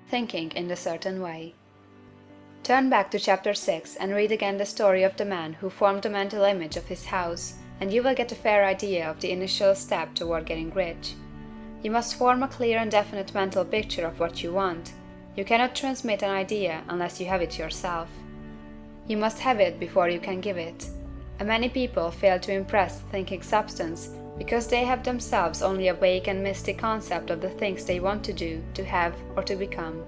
thinking in a certain way. Turn back to chapter 6 and read again the story of the man who formed the mental image of his house, and you will get a fair idea of the initial step toward getting rich. You must form a clear and definite mental picture of what you want. You cannot transmit an idea unless you have it yourself. You must have it before you can give it. And many people fail to impress thinking substance because they have themselves only a vague and misty concept of the things they want to do, to have, or to become.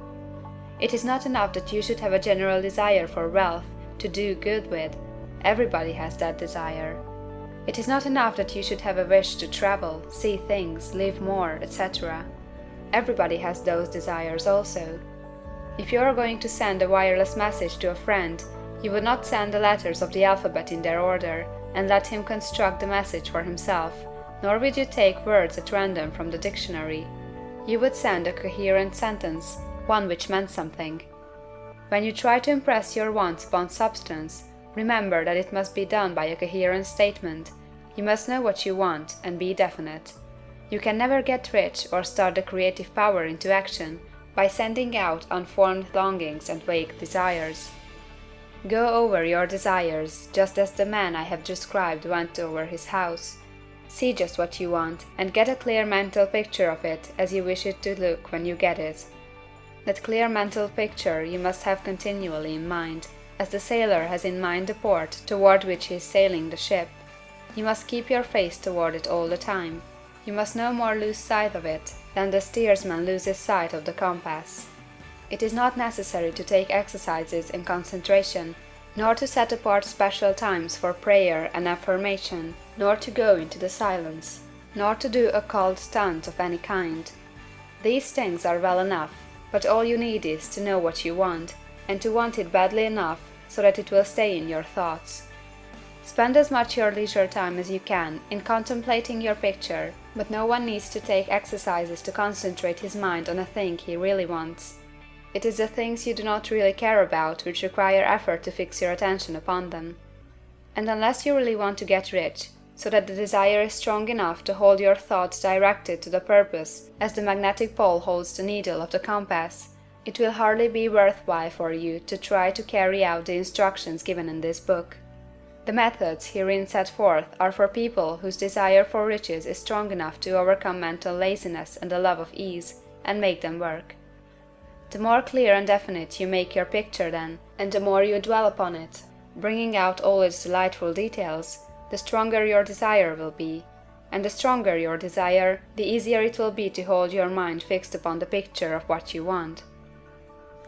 It is not enough that you should have a general desire for wealth, to do good with. Everybody has that desire. It is not enough that you should have a wish to travel, see things, live more, etc. Everybody has those desires also. If you are going to send a wireless message to a friend, you would not send the letters of the alphabet in their order and let him construct the message for himself, nor would you take words at random from the dictionary. You would send a coherent sentence, one which meant something. When you try to impress your wants upon substance, remember that it must be done by a coherent statement. You must know what you want and be definite. You can never get rich or start the creative power into action by sending out unformed longings and vague desires. Go over your desires just as the man I have described went over his house. See just what you want and get a clear mental picture of it as you wish it to look when you get it. That clear mental picture you must have continually in mind, as the sailor has in mind the port toward which he is sailing the ship. You must keep your face toward it all the time. You must no more lose sight of it than the steersman loses sight of the compass. It is not necessary to take exercises in concentration, nor to set apart special times for prayer and affirmation, nor to go into the silence, nor to do occult stunts of any kind. These things are well enough, but all you need is to know what you want, and to want it badly enough so that it will stay in your thoughts. Spend as much your leisure time as you can in contemplating your picture, but no one needs to take exercises to concentrate his mind on a thing he really wants. It is the things you do not really care about which require effort to fix your attention upon them. And unless you really want to get rich, so that the desire is strong enough to hold your thoughts directed to the purpose as the magnetic pole holds the needle of the compass, it will hardly be worthwhile for you to try to carry out the instructions given in this book. The methods herein set forth are for people whose desire for riches is strong enough to overcome mental laziness and the love of ease, and make them work. The more clear and definite you make your picture then, and the more you dwell upon it, bringing out all its delightful details, the stronger your desire will be, and the stronger your desire, the easier it will be to hold your mind fixed upon the picture of what you want.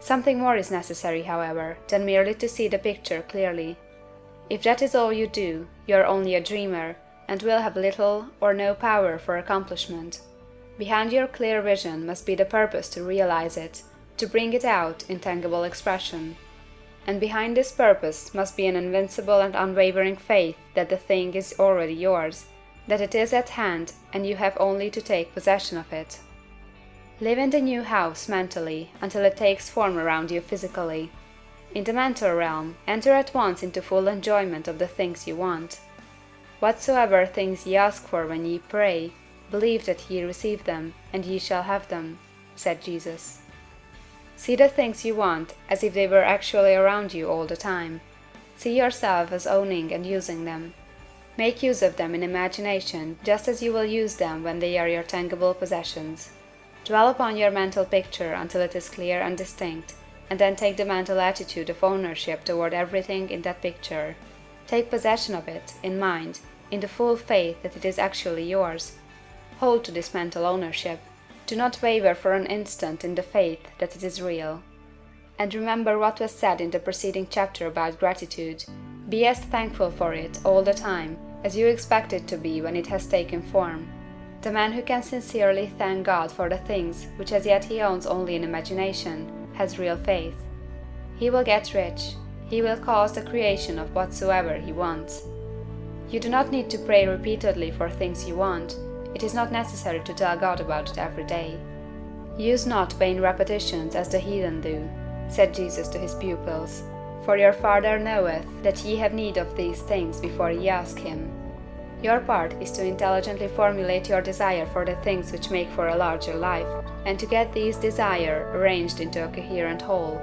Something more is necessary, however, than merely to see the picture clearly. If that is all you do, you are only a dreamer, and will have little or no power for accomplishment. Behind your clear vision must be the purpose to realize it, to bring it out in tangible expression. And behind this purpose must be an invincible and unwavering faith that the thing is already yours, that it is at hand and you have only to take possession of it. Live in the new house mentally until it takes form around you physically. In the mental realm, enter at once into full enjoyment of the things you want. Whatsoever things ye ask for when ye pray, believe that ye receive them, and ye shall have them, said Jesus. See the things you want as if they were actually around you all the time. See yourself as owning and using them. Make use of them in imagination just as you will use them when they are your tangible possessions. Dwell upon your mental picture until it is clear and distinct, and then take the mental attitude of ownership toward everything in that picture. Take possession of it, in mind, in the full faith that it is actually yours. Hold to this mental ownership. Do not waver for an instant in the faith that it is real. And remember what was said in the preceding chapter about gratitude. Be as thankful for it all the time as you expect it to be when it has taken form. The man who can sincerely thank God for the things which as yet he owns only in imagination has real faith. He will get rich. He will cause the creation of whatsoever he wants. You do not need to pray repeatedly for things you want. It is not necessary to tell God about it every day. Use not vain repetitions as the heathen do, said Jesus to his pupils, for your Father knoweth that ye have need of these things before ye ask him. Your part is to intelligently formulate your desire for the things which make for a larger life, and to get these desires arranged into a coherent whole,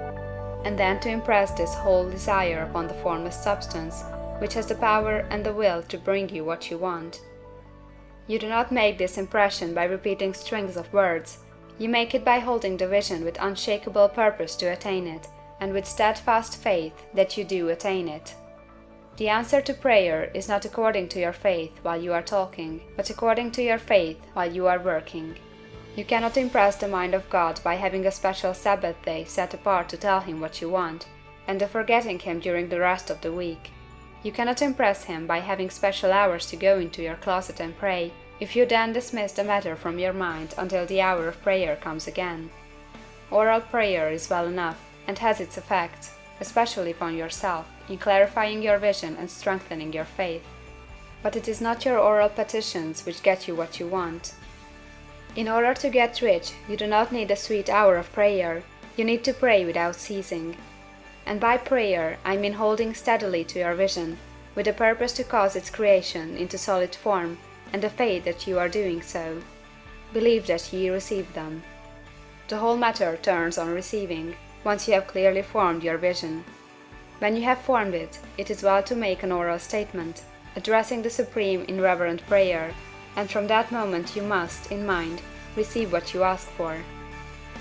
and then to impress this whole desire upon the formless substance, which has the power and the will to bring you what you want. You do not make this impression by repeating strings of words, you make it by holding the vision with unshakable purpose to attain it, and with steadfast faith that you do attain it. The answer to prayer is not according to your faith while you are talking, but according to your faith while you are working. You cannot impress the mind of God by having a special Sabbath day set apart to tell him what you want, and of forgetting him during the rest of the week. You cannot impress him by having special hours to go into your closet and pray, if you then dismiss the matter from your mind until the hour of prayer comes again. Oral prayer is well enough, and has its effect, especially upon yourself, in clarifying your vision and strengthening your faith. But it is not your oral petitions which get you what you want. In order to get rich, you do not need a sweet hour of prayer, you need to pray without ceasing. And by prayer I mean holding steadily to your vision, with a purpose to cause its creation into solid form, and the faith that you are doing so. Believe that ye receive them. The whole matter turns on receiving, once you have clearly formed your vision. When you have formed it, it is well to make an oral statement, addressing the Supreme in reverent prayer, and from that moment you must, in mind, receive what you ask for.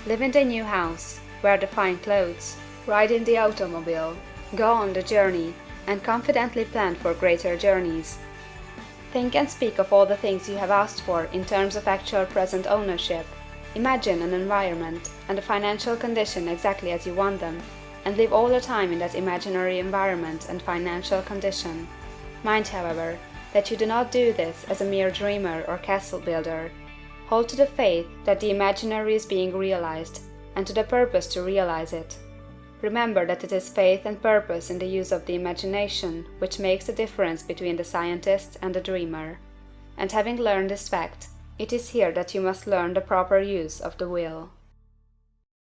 Live in the new house, wear the fine clothes, ride in the automobile, go on the journey, and confidently plan for greater journeys. Think and speak of all the things you have asked for in terms of actual present ownership. Imagine an environment and a financial condition exactly as you want them, and live all the time in that imaginary environment and financial condition. Mind, however, that you do not do this as a mere dreamer or castle builder. Hold to the faith that the imaginary is being realized, and to the purpose to realize it. Remember that it is faith and purpose in the use of the imagination which makes the difference between the scientist and the dreamer. And having learned this fact, it is here that you must learn the proper use of the will.